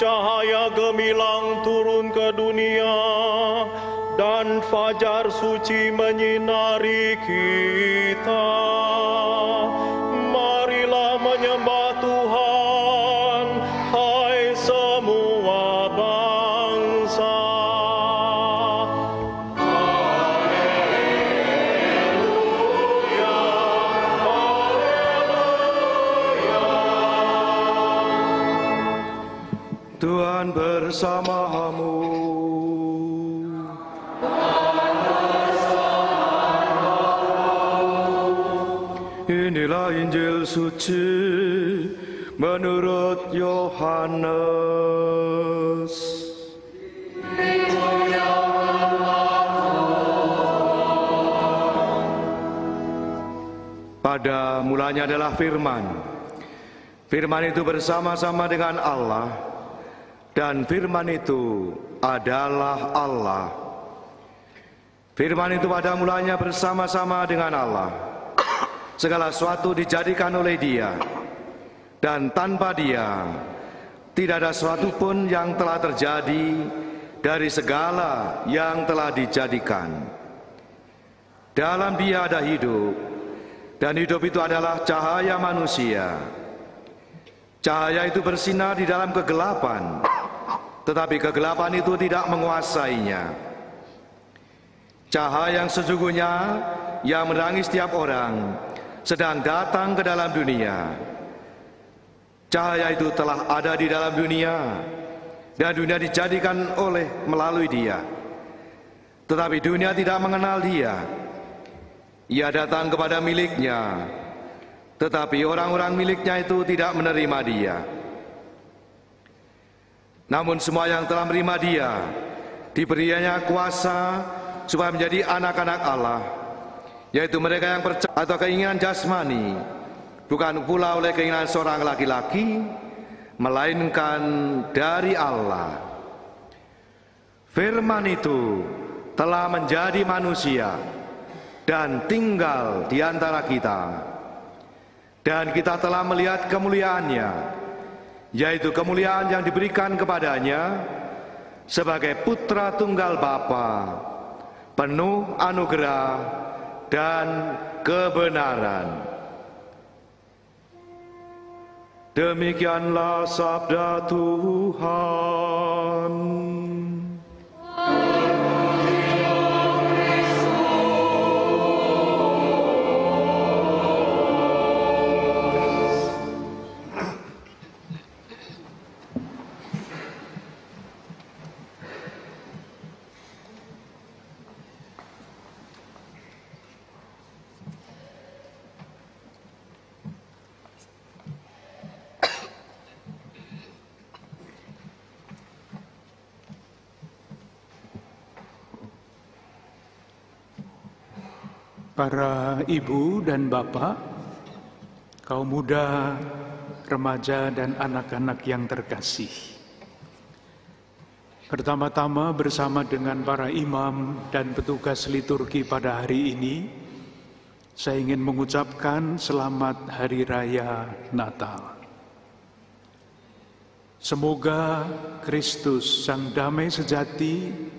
cahaya gemilang turun ke dunia, dan fajar suci menyinari kita. Marilah menyembah Tuhan, hai semua bangsa. Haleluya, haleluya. Tuhan bersamamu. Inilah Injil suci menurut Yohanes. Pada mulanya adalah firman. Firman itu bersama-sama dengan Allah, dan firman itu adalah Allah. Firman itu pada mulanya bersama-sama dengan Allah. Segala sesuatu dijadikan oleh Dia, dan tanpa Dia tidak ada sesuatu pun yang telah terjadi dari segala yang telah dijadikan. Dalam Dia ada hidup, dan hidup itu adalah cahaya manusia. Cahaya itu bersinar di dalam kegelapan, tetapi kegelapan itu tidak menguasainya. Cahaya yang sesungguhnya yang menerangi setiap orang sedang datang ke dalam dunia. Cahaya itu telah ada di dalam dunia, dan dunia dijadikan melalui Dia. Tetapi dunia tidak mengenal Dia. Ia datang kepada miliknya, tetapi orang-orang miliknya itu tidak menerima Dia. Namun semua yang telah menerima Dia, diberinya kuasa supaya menjadi anak-anak Allah, yaitu mereka yang percaya atau keinginan jasmani, bukan pula oleh keinginan seorang laki-laki, melainkan dari Allah. Firman itu telah menjadi manusia dan tinggal di antara kita, dan kita telah melihat kemuliaannya, yaitu kemuliaan yang diberikan kepadanya sebagai putra tunggal Bapa, penuh anugerah dan kebenaran. Demikianlah sabda Tuhan. Para ibu dan bapak, kaum muda, remaja, dan anak-anak yang terkasih. Pertama-tama bersama dengan para imam dan petugas liturgi pada hari ini, saya ingin mengucapkan selamat Hari Raya Natal. Semoga Kristus, Sang Damai Sejati,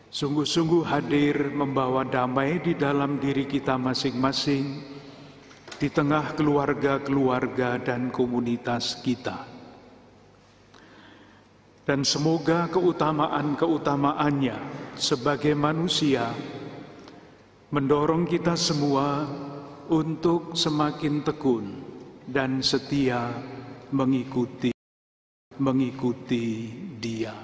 sungguh-sungguh hadir membawa damai di dalam diri kita masing-masing, di tengah keluarga-keluarga dan komunitas kita. Dan semoga keutamaan-keutamaannya sebagai manusia mendorong kita semua untuk semakin tekun dan setia mengikuti Dia.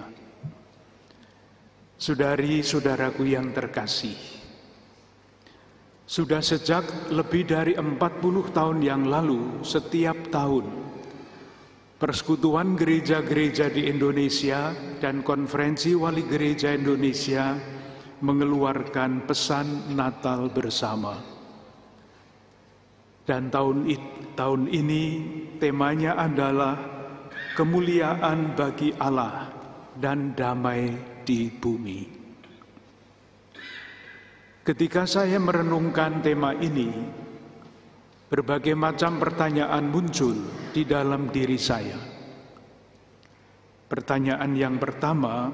Saudari-saudaraku yang terkasih, sudah sejak lebih dari 40 tahun yang lalu, setiap tahun, Persekutuan Gereja-Gereja di Indonesia dan Konferensi Wali Gereja Indonesia mengeluarkan pesan Natal bersama. Dan tahun ini temanya adalah kemuliaan bagi Allah dan damai di bumi. Ketika saya merenungkan tema ini, berbagai macam pertanyaan muncul di dalam diri saya. Pertanyaan yang pertama,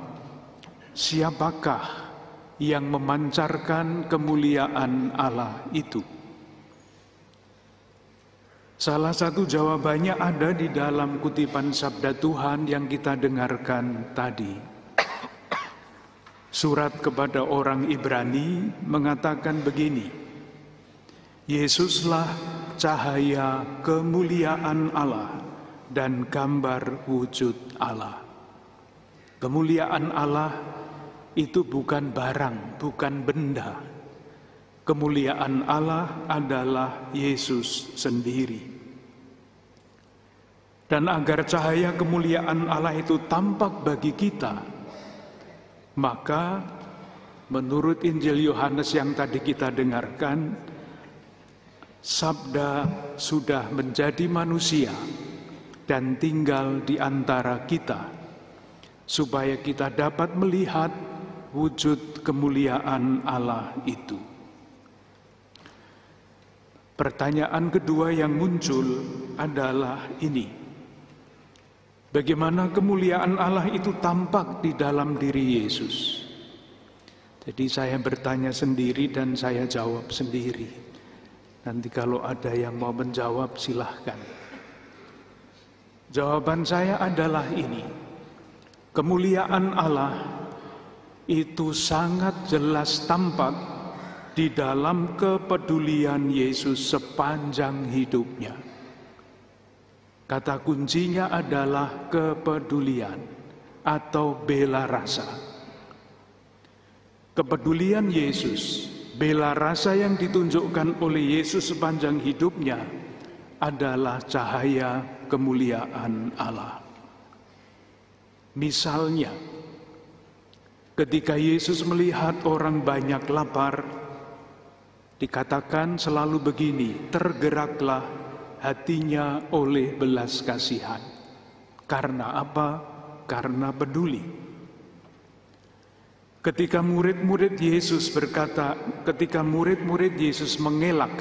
siapakah yang memancarkan kemuliaan Allah itu? Salah satu jawabannya ada di dalam kutipan sabda Tuhan yang kita dengarkan tadi. Surat kepada orang Ibrani mengatakan begini, Yesuslah cahaya kemuliaan Allah dan gambar wujud Allah. Kemuliaan Allah itu bukan barang, bukan benda. Kemuliaan Allah adalah Yesus sendiri. Dan agar cahaya kemuliaan Allah itu tampak bagi kita, maka menurut Injil Yohanes yang tadi kita dengarkan, Sabda sudah menjadi manusia dan tinggal di antara kita, supaya kita dapat melihat wujud kemuliaan Allah itu. Pertanyaan kedua yang muncul adalah ini. Bagaimana kemuliaan Allah itu tampak di dalam diri Yesus? Jadi saya bertanya sendiri dan saya jawab sendiri. Nanti kalau ada yang mau menjawab silahkan. Jawaban saya adalah ini. Kemuliaan Allah itu sangat jelas tampak di dalam kepedulian Yesus sepanjang hidupnya. Kata kuncinya adalah kepedulian atau bela rasa. Kepedulian Yesus, bela rasa yang ditunjukkan oleh Yesus sepanjang hidupnya adalah cahaya kemuliaan Allah. Misalnya, ketika Yesus melihat orang banyak lapar, dikatakan selalu begini, tergeraklah hatinya oleh belas kasihan. Karena apa? Karena peduli. Ketika murid-murid Yesus mengelak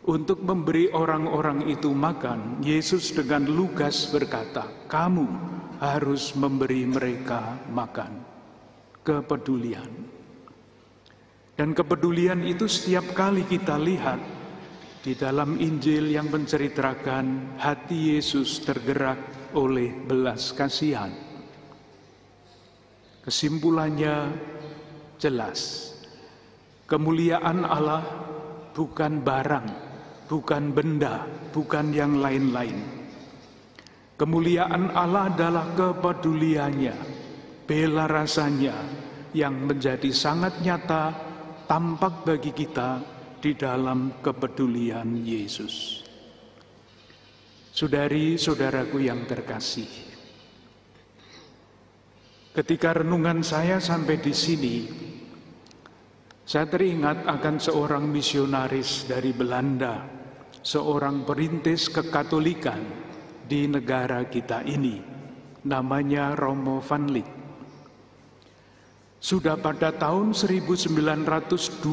untuk memberi orang-orang itu makan, Yesus dengan lugas berkata, kamu harus memberi mereka makan. Kepedulian. Dan kepedulian itu setiap kali kita lihat di dalam Injil yang menceritakan hati Yesus tergerak oleh belas kasihan. Kesimpulannya jelas. Kemuliaan Allah bukan barang, bukan benda, bukan yang lain-lain. Kemuliaan Allah adalah kepeduliannya, bela rasanya yang menjadi sangat nyata tampak bagi kita di dalam kepedulian Yesus. Saudari-saudaraku yang terkasih, ketika renungan saya sampai di sini, saya teringat akan seorang misionaris dari Belanda, seorang perintis kekatolikan di negara kita ini, namanya Romo van Lith. Sudah pada tahun 1921,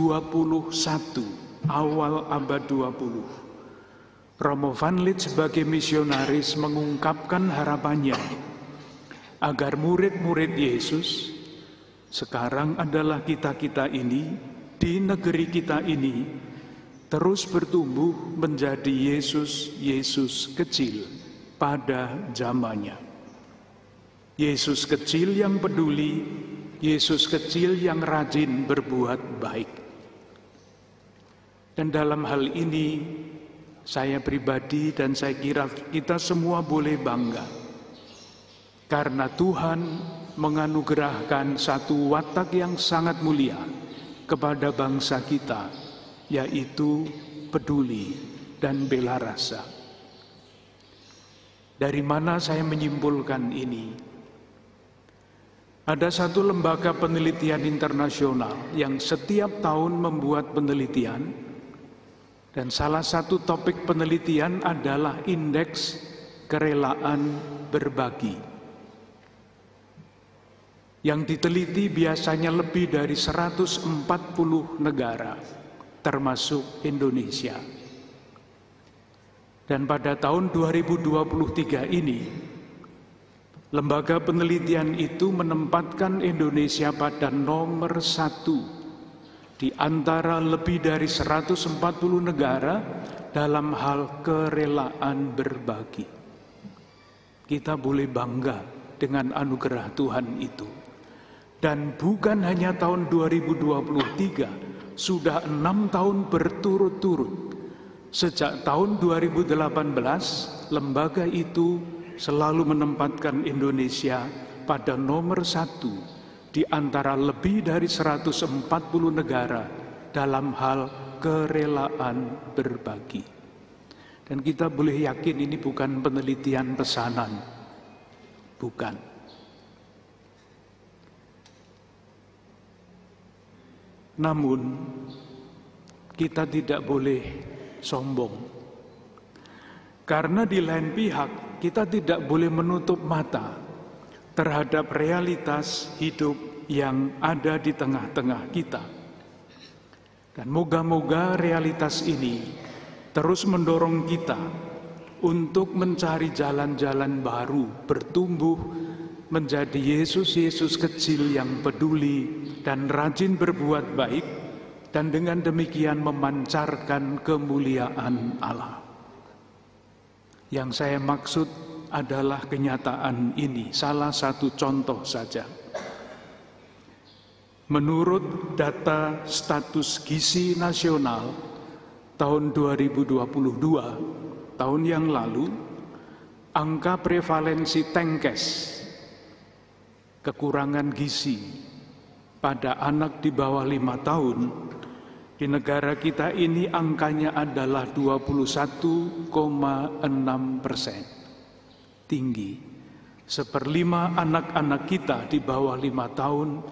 awal abad 20, Romo van Lith sebagai misionaris mengungkapkan harapannya agar murid-murid Yesus, sekarang adalah kita-kita ini, di negeri kita ini, terus bertumbuh menjadi Yesus kecil pada zamannya. Yesus kecil yang peduli, Yesus kecil yang rajin berbuat baik. Dan dalam hal ini, saya pribadi dan saya kira kita semua boleh bangga. Karena Tuhan menganugerahkan satu watak yang sangat mulia kepada bangsa kita, yaitu peduli dan bela rasa. Dari mana saya menyimpulkan ini? Ada satu lembaga penelitian internasional yang setiap tahun membuat penelitian, dan salah satu topik penelitian adalah indeks kerelaan berbagi. Yang diteliti biasanya lebih dari 140 negara, termasuk Indonesia. Dan pada tahun 2023 ini, Lembaga penelitian itu menempatkan Indonesia pada nomor 1 di antara lebih dari 140 negara dalam hal kerelaan berbagi. Kita boleh bangga dengan anugerah Tuhan itu. Dan bukan hanya tahun 2023, sudah 6 tahun berturut-turut. Sejak tahun 2018, lembaga itu selalu menempatkan Indonesia pada nomor 1 di antara lebih dari 140 negara dalam hal kerelaan berbagi. Dan kita boleh yakin ini bukan penelitian pesanan, bukan. Namun, kita tidak boleh sombong. Karena di lain pihak, kita tidak boleh menutup mata terhadap realitas hidup yang ada di tengah-tengah kita. Dan moga-moga realitas ini terus mendorong kita untuk mencari jalan-jalan baru, bertumbuh menjadi Yesus-Yesus kecil yang peduli dan rajin berbuat baik, dan dengan demikian memancarkan kemuliaan Allah. Yang saya maksud adalah kenyataan ini, salah satu contoh saja. Menurut data status gizi nasional tahun 2022, tahun yang lalu, angka prevalensi TENKES, kekurangan gizi pada anak di bawah 5 tahun, di negara kita ini angkanya adalah 21,6%. Tinggi. 1/5 anak-anak kita di bawah 5 tahun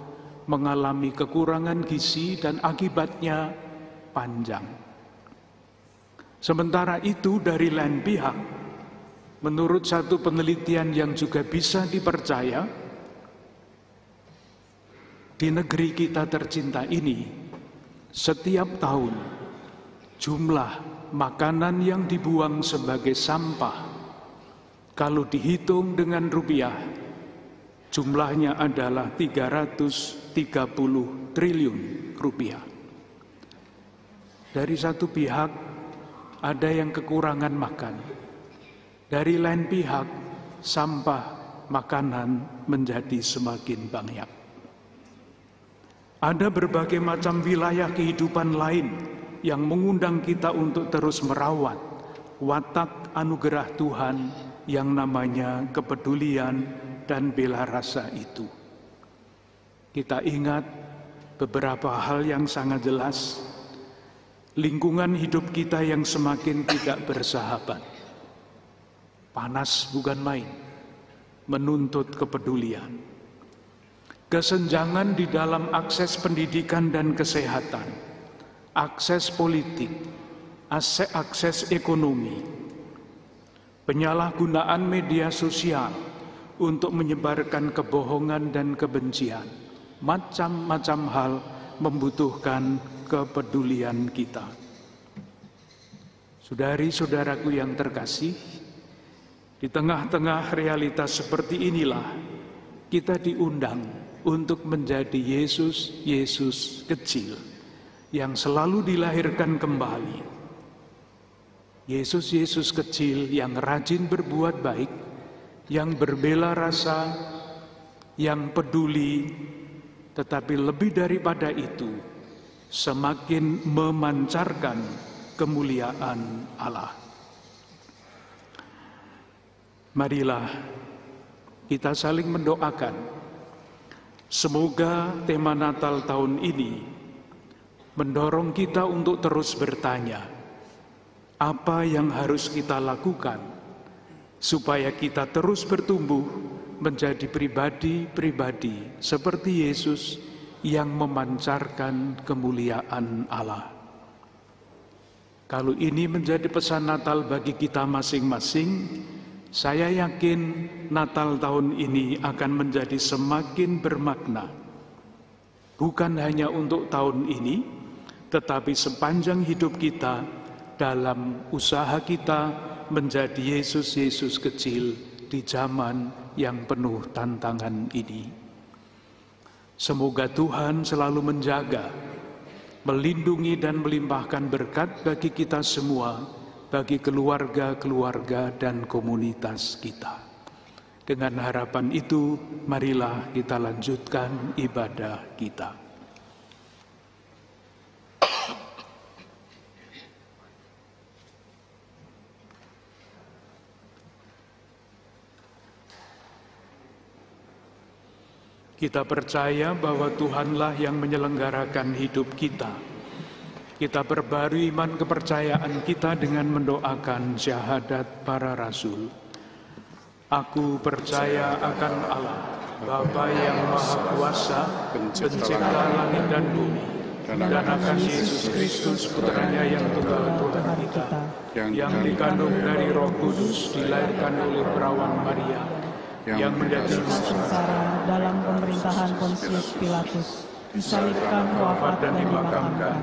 mengalami kekurangan gizi dan akibatnya panjang. Sementara itu dari lain pihak, menurut satu penelitian yang juga bisa dipercaya, di negeri kita tercinta ini, setiap tahun jumlah makanan yang dibuang sebagai sampah, kalau dihitung dengan rupiah, jumlahnya adalah 330 triliun rupiah. Dari satu pihak, ada yang kekurangan makan. Dari lain pihak, sampah makanan menjadi semakin banyak. Ada berbagai macam wilayah kehidupan lain yang mengundang kita untuk terus merawat watak anugerah Tuhan yang namanya kepedulian dan bela rasa itu. Kita ingat beberapa hal yang sangat jelas. Lingkungan hidup kita yang semakin tidak bersahabat. Panas bukan main, menuntut kepedulian. Kesenjangan di dalam akses pendidikan dan kesehatan, akses politik, akses ekonomi, penyalahgunaan media sosial untuk menyebarkan kebohongan dan kebencian, macam-macam hal membutuhkan kepedulian kita. Saudari-saudaraku yang terkasih, di tengah-tengah realitas seperti inilah kita diundang untuk menjadi Yesus kecil yang selalu dilahirkan kembali. Yesus kecil yang rajin berbuat baik, yang berbela rasa, yang peduli, tetapi lebih daripada itu, semakin memancarkan kemuliaan Allah. Marilah kita saling mendoakan. Semoga tema Natal tahun ini mendorong kita untuk terus bertanya, apa yang harus kita lakukan supaya kita terus bertumbuh menjadi pribadi-pribadi seperti Yesus yang memancarkan kemuliaan Allah. Kalau ini menjadi pesan Natal bagi kita masing-masing, saya yakin Natal tahun ini akan menjadi semakin bermakna. Bukan hanya untuk tahun ini, tetapi sepanjang hidup kita dalam usaha kita menjadi Yesus kecil di zaman yang penuh tantangan ini. Semoga Tuhan selalu menjaga, melindungi dan melimpahkan berkat bagi kita semua, bagi keluarga-keluarga dan komunitas kita. Dengan harapan itu, marilah kita lanjutkan ibadah kita. Kita percaya bahwa Tuhanlah yang menyelenggarakan hidup kita. Kita perbarui iman kepercayaan kita dengan mendoakan syahadat para rasul. Aku percaya akan Allah, Bapa yang Maha Kuasa, pencipta langit dan bumi, dan akan Yesus Kristus, putranya yang tunggal Tuhan kita, yang dikandung dari Roh Kudus, dilahirkan oleh perawan Maria, yang menjadi sengsara dalam pemerintahan Pontius Pilatus, disalibkan, wafat dan dimakamkan,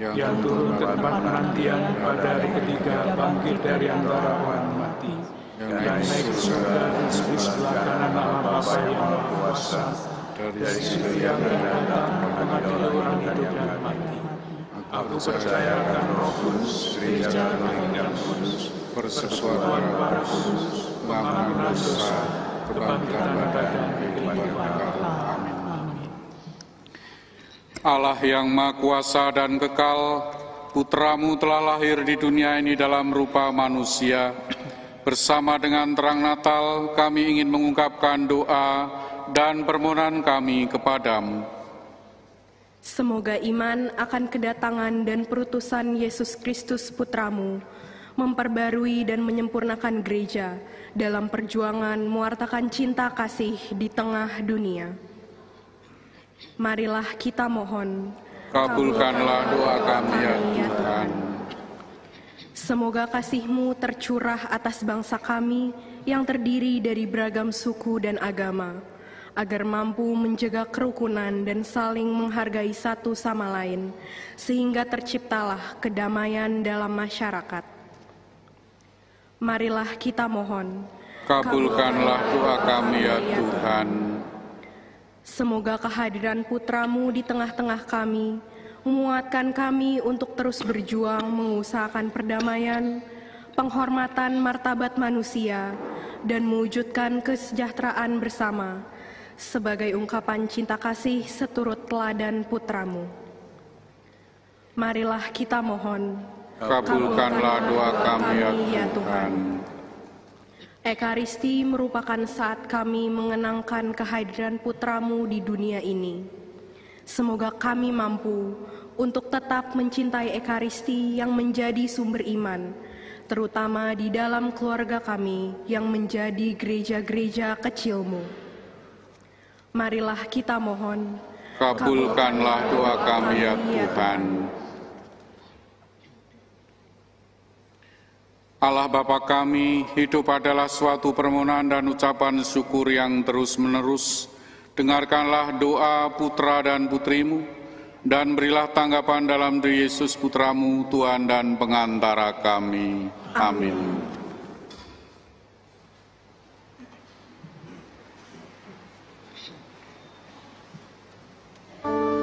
yang turun ke tempat penantian pada hari ketiga, bangkit dari antara orang mati, yang naik ke surga dan di sebelah kanan Allah Bapa yang Maha Kuasa, dari situ yang datang mengadili orang hidup dan mati. Aku percaya akan Roh Kudus, Gereja yang kudus, persekutuan para kudus, pengampunan dosa, kebangkitan badan, kehidupan. Amin. Allah yang Maha Kuasa dan kekal, Putramu telah lahir di dunia ini dalam rupa manusia. Bersama dengan terang Natal, kami ingin mengungkapkan doa dan permohonan kami kepadamu. Semoga iman akan kedatangan dan perutusan Yesus Kristus Putramu memperbarui dan menyempurnakan gereja dalam perjuangan mewartakan cinta kasih di tengah dunia. Marilah kita mohon, kabulkanlah doa kami ya Tuhan. Semoga kasih-Mu tercurah atas bangsa kami yang terdiri dari beragam suku dan agama, agar mampu menjaga kerukunan dan saling menghargai satu sama lain, sehingga terciptalah kedamaian dalam masyarakat. Marilah kita mohon, kabulkanlah doa kami ya Tuhan. Semoga kehadiran Putra-Mu di tengah-tengah kami menguatkan kami untuk terus berjuang mengusahakan perdamaian, penghormatan martabat manusia, dan mewujudkan kesejahteraan bersama sebagai ungkapan cinta kasih seturut teladan Putra-Mu. Marilah kita mohon, kabulkanlah doa kami ya Tuhan. Ekaristi merupakan saat kami mengenangkan kehadiran Putra-Mu di dunia ini. Semoga kami mampu untuk tetap mencintai Ekaristi yang menjadi sumber iman, terutama di dalam keluarga kami yang menjadi gereja-gereja kecil-Mu. Marilah kita mohon, kabulkanlah doa kami ya Tuhan. Allah Bapa kami, hidup adalah suatu permohonan dan ucapan syukur yang terus-menerus. Dengarkanlah doa putra dan putrimu, dan berilah tanggapan dalam diri Yesus Putramu, Tuhan dan pengantara kami. Amin. Lahir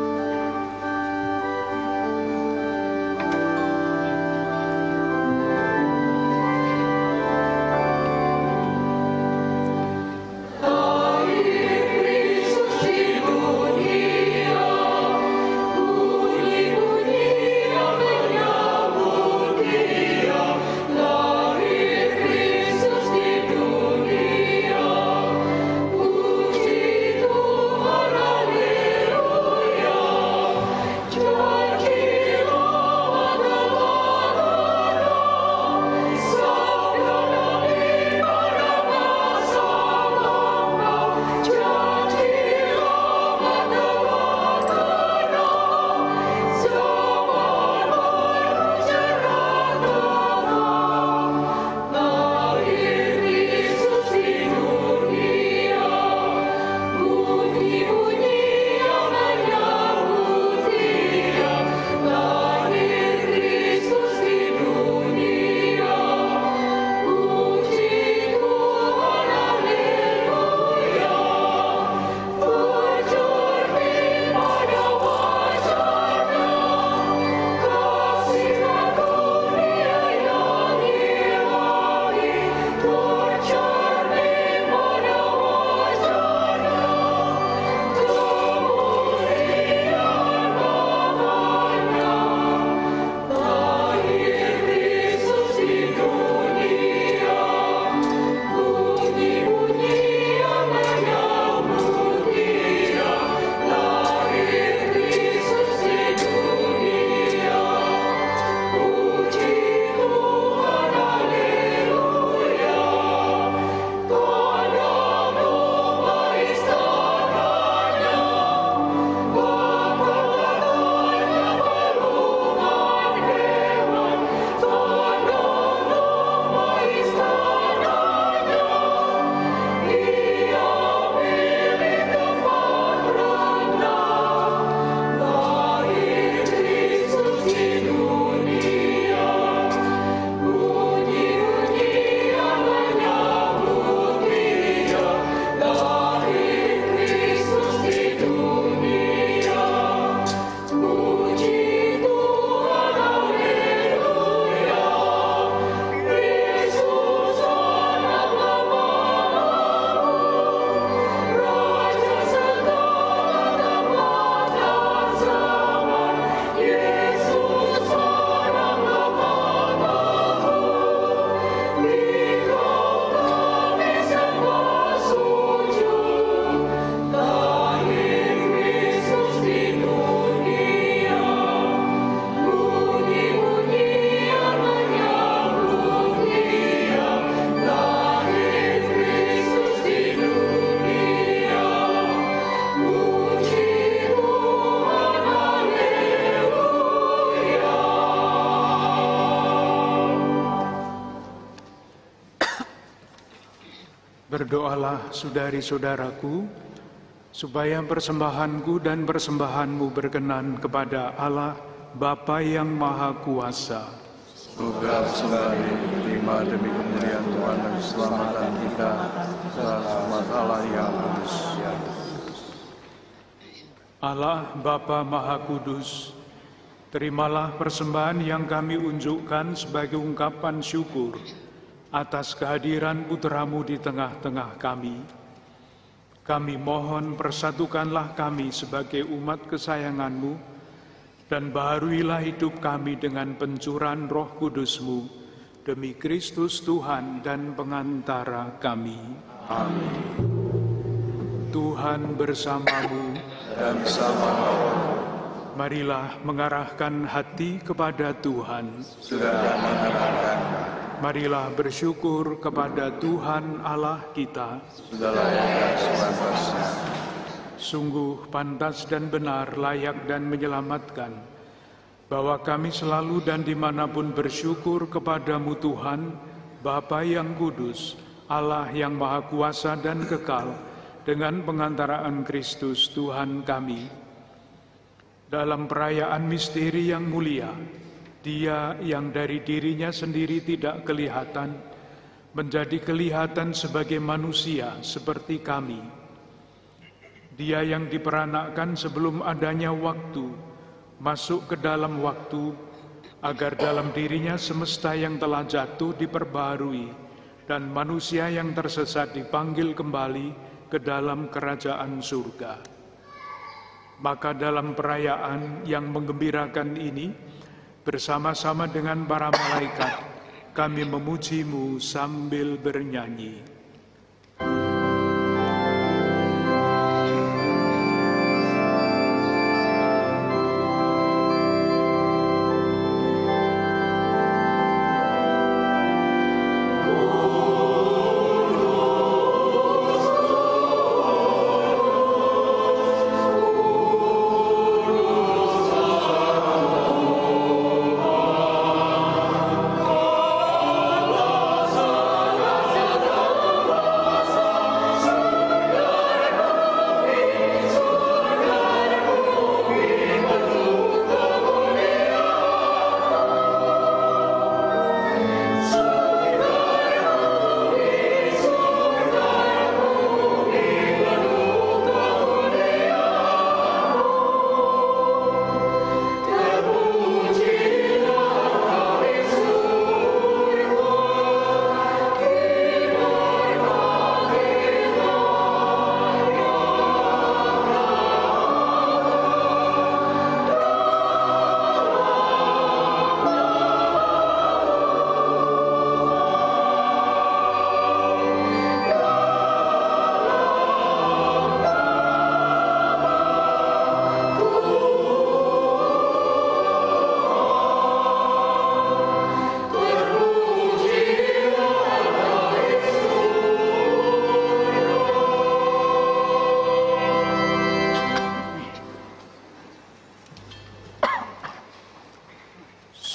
Berdoalah saudari-saudaraku, supaya persembahanku dan persembahanmu berkenan kepada Allah, Bapa yang Maha Kuasa. Semoga persembahan ini diterima demi kemuliaan Tuhan dan keselamatan kita, selamat Allah yang kudus. Allah Bapa Maha Kudus, terimalah persembahan yang kami unjukkan sebagai ungkapan syukur atas kehadiran Putra-Mu di tengah-tengah kami. Kami mohon persatukanlah kami sebagai umat kesayangan-Mu, dan baharuilah hidup kami dengan pencurahan Roh Kudus-Mu, demi Kristus Tuhan dan pengantara kami. Amin. Tuhan bersamamu Dan bersama marilah mengarahkan hati kepada Tuhan. sudah mengarahkan, Marilah bersyukur kepada Tuhan Allah kita. sudah layak dan sepantasnya. Sungguh pantas dan benar, layak dan menyelamatkan, bahwa kami selalu dan dimanapun bersyukur kepadamu Tuhan, Bapa yang kudus, Allah yang maha kuasa dan kekal, dengan pengantaraan Kristus Tuhan kami. Dalam perayaan misteri yang mulia, Dia yang dari dirinya sendiri tidak kelihatan, menjadi kelihatan sebagai manusia seperti kami. Dia yang diperanakkan sebelum adanya waktu, masuk ke dalam waktu, agar dalam dirinya semesta yang telah jatuh diperbaharui, dan manusia yang tersesat dipanggil kembali ke dalam kerajaan surga. Maka dalam perayaan yang menggembirakan ini, bersama-sama dengan para malaikat, kami memuji-Mu sambil bernyanyi.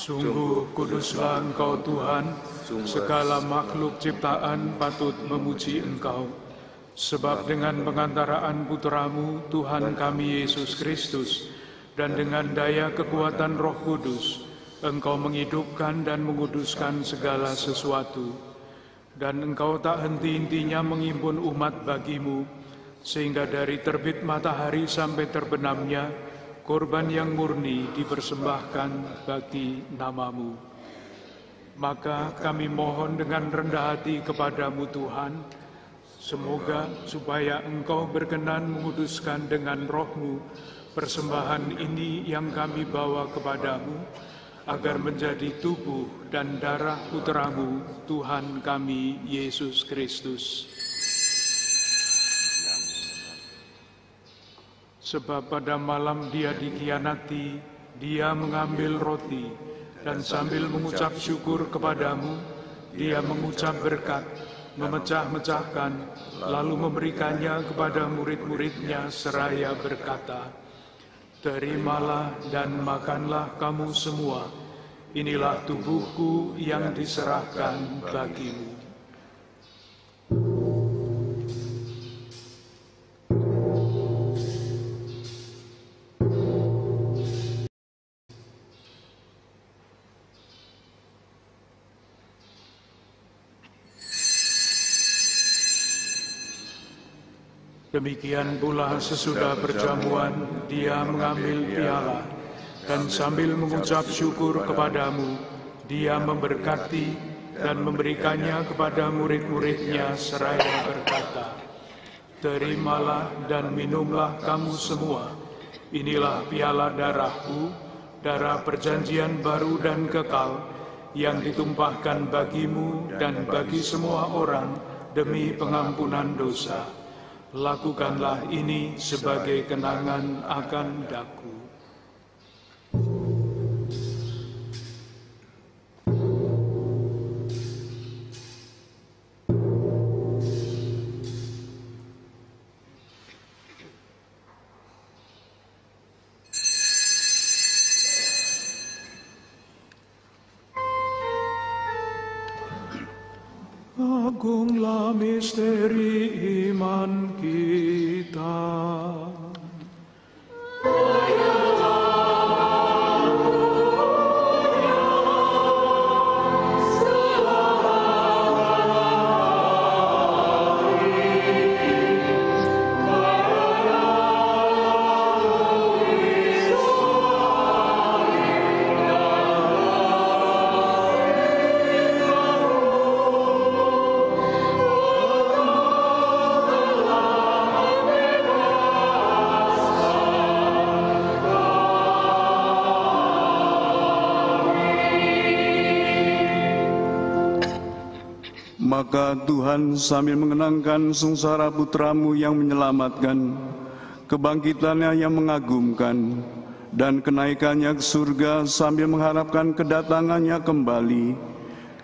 Sungguh kuduslah Engkau Tuhan, segala makhluk ciptaan patut memuji Engkau. Sebab dengan pengantaraan Putra-Mu, Tuhan kami Yesus Kristus, dan dengan daya kekuatan Roh Kudus, Engkau menghidupkan dan menguduskan segala sesuatu. Dan Engkau tak henti-hentinya mengimpun umat bagi-Mu, sehingga dari terbit matahari sampai terbenamnya, korban yang murni dipersembahkan bagi nama-Mu. Maka kami mohon dengan rendah hati kepadamu Tuhan, semoga supaya Engkau berkenan menguduskan dengan Roh-Mu persembahan ini yang kami bawa kepadamu, agar menjadi tubuh dan darah Putra-Mu, Tuhan kami Yesus Kristus. Sebab pada malam Dia dikhianati, Dia mengambil roti, dan sambil mengucap syukur kepadamu, Dia mengucap berkat, memecah-mecahkan, lalu memberikannya kepada murid-muridnya seraya berkata, "Terimalah dan makanlah kamu semua, inilah tubuhku yang diserahkan bagimu." Demikian pula sesudah perjamuan, dia mengambil piala, dan sambil mengucap syukur kepadamu, dia memberkati dan memberikannya kepada murid-muridnya seraya berkata, "Terimalah dan minumlah kamu semua, inilah piala darahku, darah perjanjian baru dan kekal, yang ditumpahkan bagimu dan bagi semua orang demi pengampunan dosa. Lakukanlah ini sebagai kenangan akan daku." Agunglah misteri iman kita. Maka Tuhan sambil mengenangkan sengsara putra-Mu yang menyelamatkan, kebangkitannya yang mengagumkan, dan kenaikannya ke surga sambil mengharapkan kedatangannya kembali,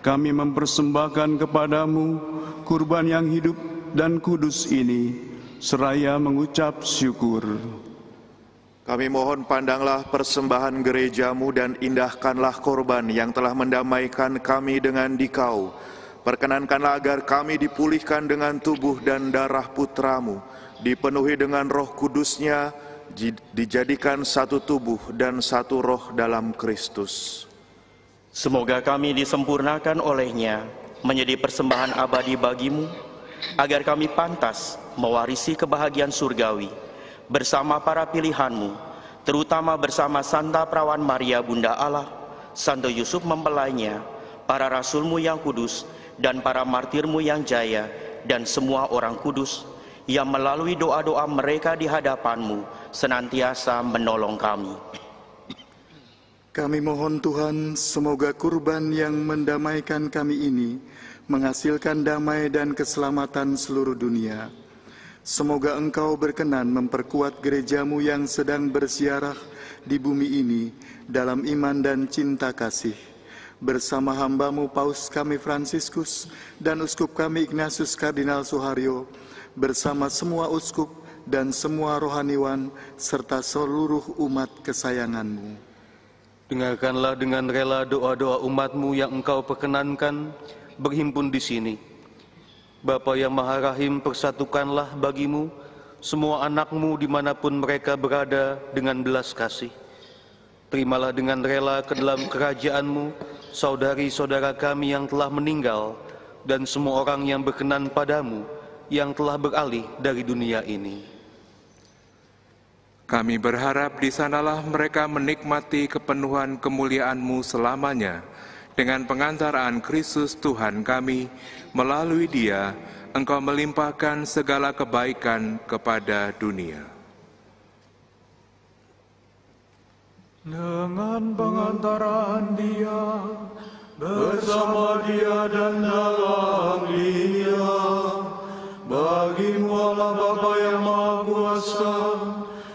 kami mempersembahkan kepadamu kurban yang hidup dan kudus ini, seraya mengucap syukur. Kami mohon pandanglah persembahan gereja-Mu dan indahkanlah korban yang telah mendamaikan kami dengan Dikau. Perkenankanlah agar kami dipulihkan dengan tubuh dan darah Putra-Mu, dipenuhi dengan Roh Kudus-Nya, dijadikan satu tubuh dan satu roh dalam Kristus. Semoga kami disempurnakan oleh-Nya menjadi persembahan abadi bagi-Mu, agar kami pantas mewarisi kebahagiaan surgawi bersama para pilihan-Mu, terutama bersama Santa Perawan Maria Bunda Allah, Santo Yusuf mempelainya, para rasul-Mu yang kudus, dan para martir-Mu yang jaya, dan semua orang kudus yang melalui doa-doa mereka di hadapan-Mu senantiasa menolong kami. Kami mohon Tuhan, semoga kurban yang mendamaikan kami ini menghasilkan damai dan keselamatan seluruh dunia. Semoga Engkau berkenan memperkuat gereja-Mu yang sedang bersiarah di bumi ini dalam iman dan cinta kasih. Bersama hamba-Mu Paus kami Fransiskus dan Uskup kami Ignatius Kardinal Suharyo, bersama semua uskup dan semua rohaniwan serta seluruh umat kesayangan-Mu. Dengarkanlah dengan rela doa-doa umat-Mu yang Engkau perkenankan berhimpun di sini. Bapa yang Maha Rahim, persatukanlah bagi-Mu semua anak-Mu dimanapun mereka berada dengan belas kasih. Terimalah dengan rela ke dalam kerajaan-Mu saudari-saudara kami yang telah meninggal, dan semua orang yang berkenan padamu, yang telah beralih dari dunia ini. Kami berharap di sanalah mereka menikmati kepenuhan kemuliaan-Mu selamanya, dengan pengantaraan Kristus Tuhan kami, melalui Dia, Engkau melimpahkan segala kebaikan kepada dunia. Dengan pengantaran Dia, bersama Dia dan dalam Dia, bagi-Mu Allah Bapa yang Maha Kuasa,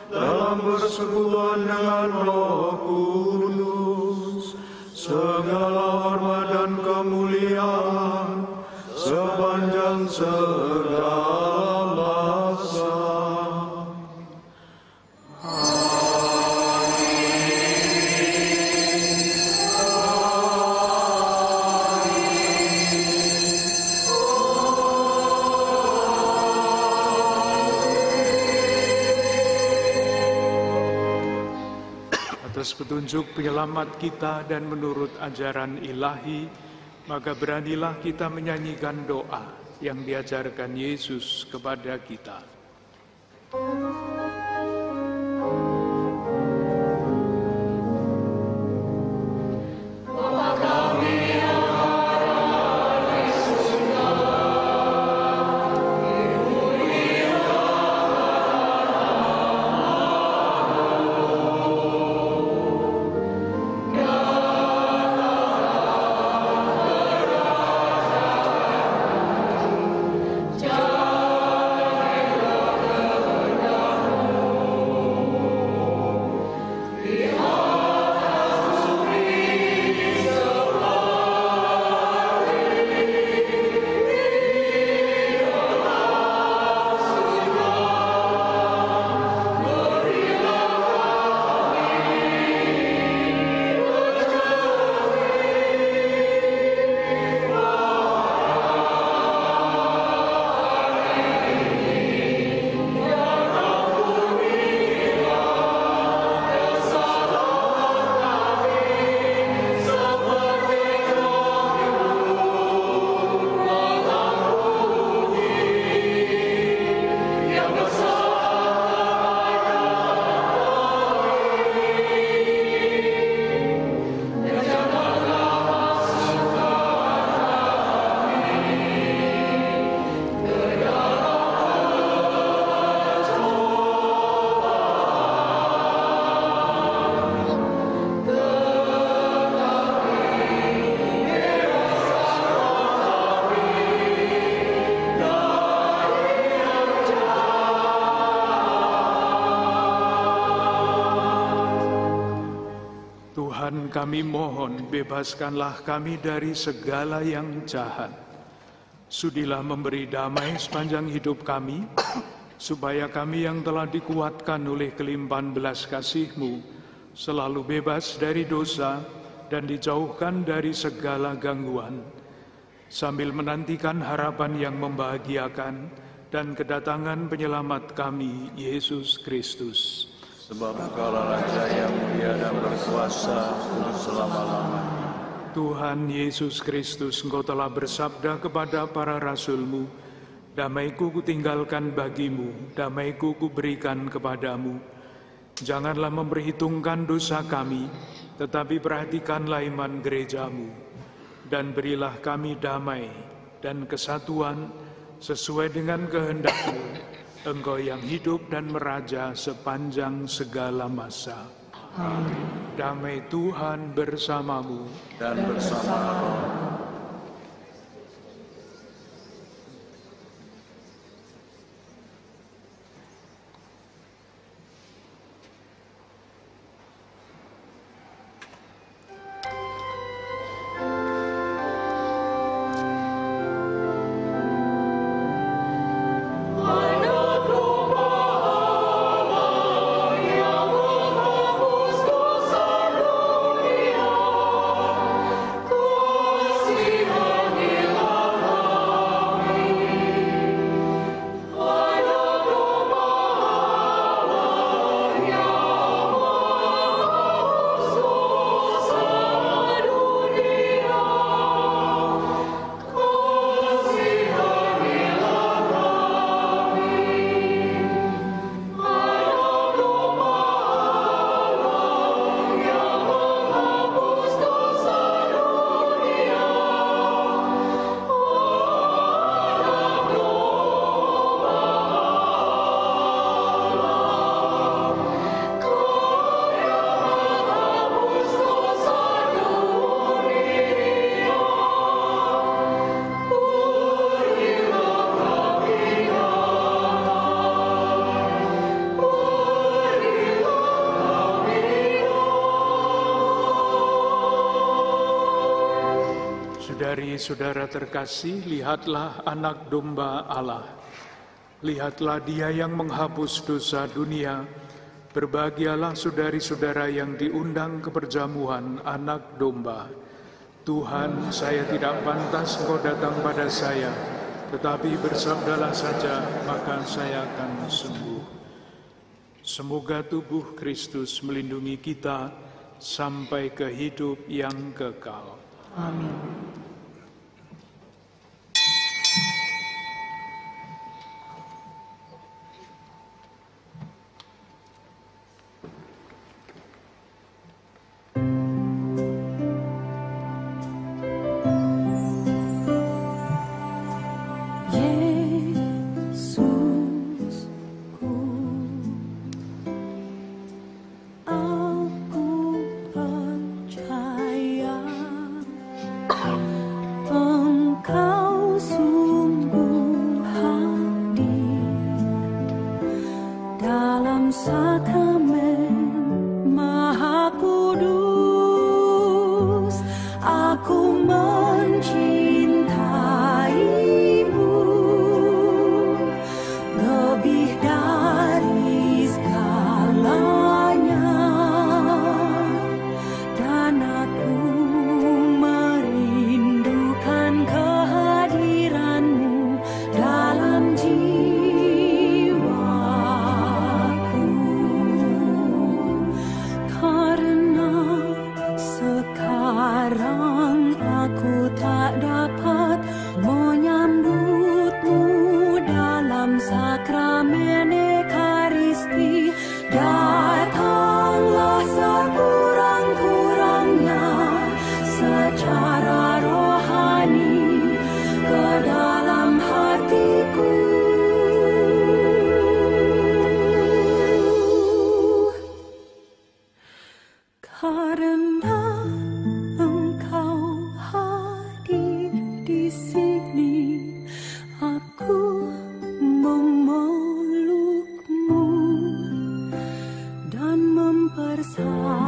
dalam persekutuan dengan Roh Kudus, segala hormat dan kemuliaan sepanjang segala masa. Atas petunjuk penyelamat kita dan menurut ajaran ilahi, maka beranilah kita menyanyikan doa yang diajarkan Yesus kepada kita. Tuhan, kami mohon, bebaskanlah kami dari segala yang jahat. Sudilah memberi damai sepanjang hidup kami, supaya kami yang telah dikuatkan oleh kelimpahan belas kasih-Mu selalu bebas dari dosa dan dijauhkan dari segala gangguan, sambil menantikan harapan yang membahagiakan dan kedatangan penyelamat kami, Yesus Kristus. Sebab Engkaulah Raja yang mulia dan berkuasa untuk selama-lamanya. Tuhan Yesus Kristus, Engkau telah bersabda kepada para rasul-Mu, damai-Ku kutinggalkan bagimu, damai-Ku kuberikan kepadamu. Janganlah memperhitungkan dosa kami, tetapi perhatikanlah iman gereja-Mu, dan berilah kami damai dan kesatuan sesuai dengan kehendak-Mu, Engkau yang hidup dan meraja sepanjang segala masa. Amin. Damai Tuhan bersamamu dan bersama rohmu. Saudara terkasih, lihatlah anak domba Allah. Lihatlah Dia yang menghapus dosa dunia. Berbahagialah saudari-saudara yang diundang ke perjamuan anak domba. Tuhan, saya tidak pantas Engkau datang pada saya, tetapi bersabdalah saja, maka saya akan sembuh. Semoga tubuh Kristus melindungi kita sampai ke hidup yang kekal. Amin. Persatukan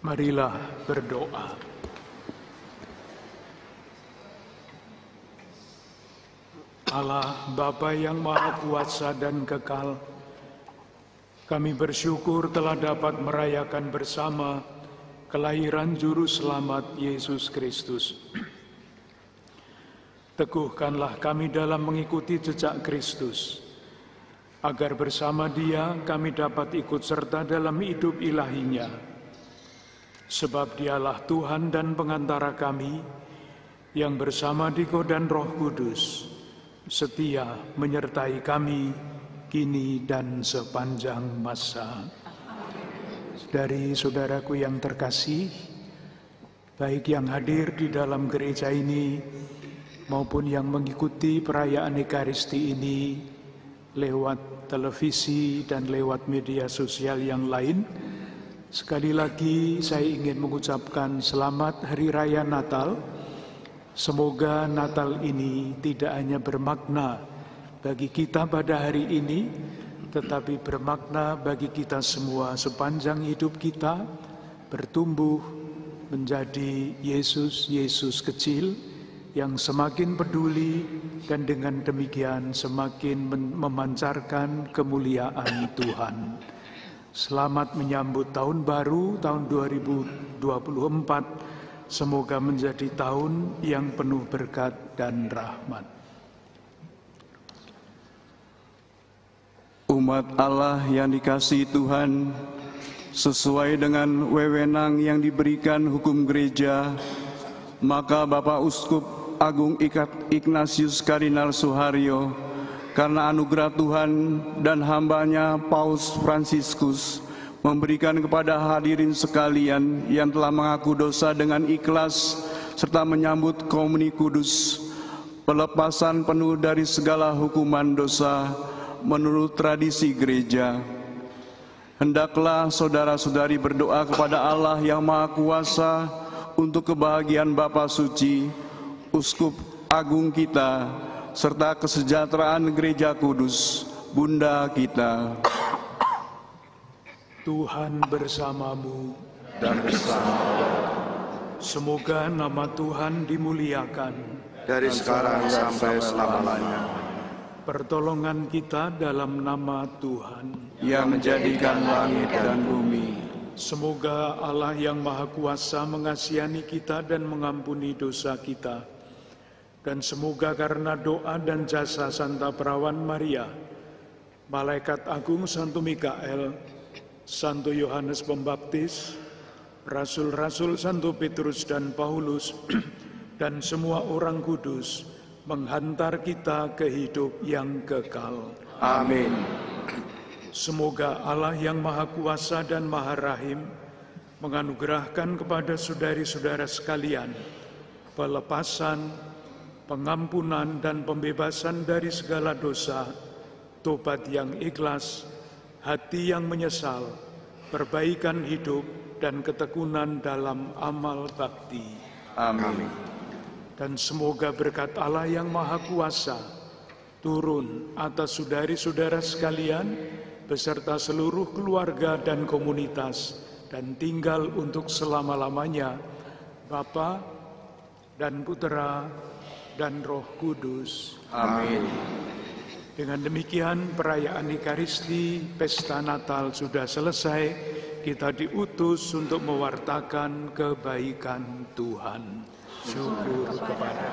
Marilah berdoa. Allah Bapa yang Maha Kuasa dan Kekal, kami bersyukur telah dapat merayakan bersama kelahiran Juru Selamat Yesus Kristus. Teguhkanlah kami dalam mengikuti jejak Kristus, agar bersama Dia kami dapat ikut serta dalam hidup ilahinya. Sebab Dialah Tuhan dan pengantara kami, yang bersama Diko dan Roh Kudus, setia menyertai kami kini dan sepanjang masa. Saudari-saudaraku yang terkasih, baik yang hadir di dalam gereja ini maupun yang mengikuti perayaan Ekaristi ini lewat televisi dan lewat media sosial yang lain, sekali lagi saya ingin mengucapkan selamat Hari Raya Natal. Semoga Natal ini tidak hanya bermakna bagi kita pada hari ini, tetapi bermakna bagi kita semua sepanjang hidup kita, bertumbuh menjadi Yesus kecil yang semakin peduli dan dengan demikian semakin memancarkan kemuliaan Tuhan. Selamat menyambut tahun baru, tahun 2024. Semoga menjadi tahun yang penuh berkat dan rahmat. Umat Allah yang dikasihi Tuhan, sesuai dengan wewenang yang diberikan hukum gereja, maka Bapak Uskup Agung Ignatius Kardinal Suharyo, karena anugerah Tuhan dan hambanya Paus Fransiskus, memberikan kepada hadirin sekalian yang telah mengaku dosa dengan ikhlas serta menyambut komuni kudus, pelepasan penuh dari segala hukuman dosa menurut tradisi gereja. Hendaklah saudara-saudari berdoa kepada Allah yang Maha Kuasa untuk kebahagiaan Bapa Suci, Uskup Agung kita, serta kesejahteraan Gereja Kudus, Bunda kita. Tuhan bersamamu dan bersama. Semoga nama Tuhan dimuliakan dari sekarang sampai selama-lamanya. Pertolongan kita dalam nama Tuhan yang menjadikan langit dan bumi. Semoga Allah yang Maha Kuasa mengasihani kita dan mengampuni dosa kita. Dan semoga karena doa dan jasa Santa Perawan Maria, Malaikat Agung Santo Mikael, Santo Yohanes Pembaptis, Rasul-Rasul Santo Petrus dan Paulus, dan semua orang kudus menghantar kita ke hidup yang kekal. Amin. Semoga Allah yang Maha Kuasa dan Maha Rahim menganugerahkan kepada saudari-saudara sekalian pelepasan, pengampunan dan pembebasan dari segala dosa, tobat yang ikhlas, hati yang menyesal, perbaikan hidup, dan ketekunan dalam amal bakti. Amin. Dan semoga berkat Allah yang Maha Kuasa turun atas saudari-saudara sekalian beserta seluruh keluarga dan komunitas dan tinggal untuk selama-lamanya, Bapa dan Putera dan Roh Kudus. Amin. Dengan demikian perayaan Ekaristi, Pesta Natal sudah selesai. Kita diutus untuk mewartakan kebaikan Tuhan. Syukur kepada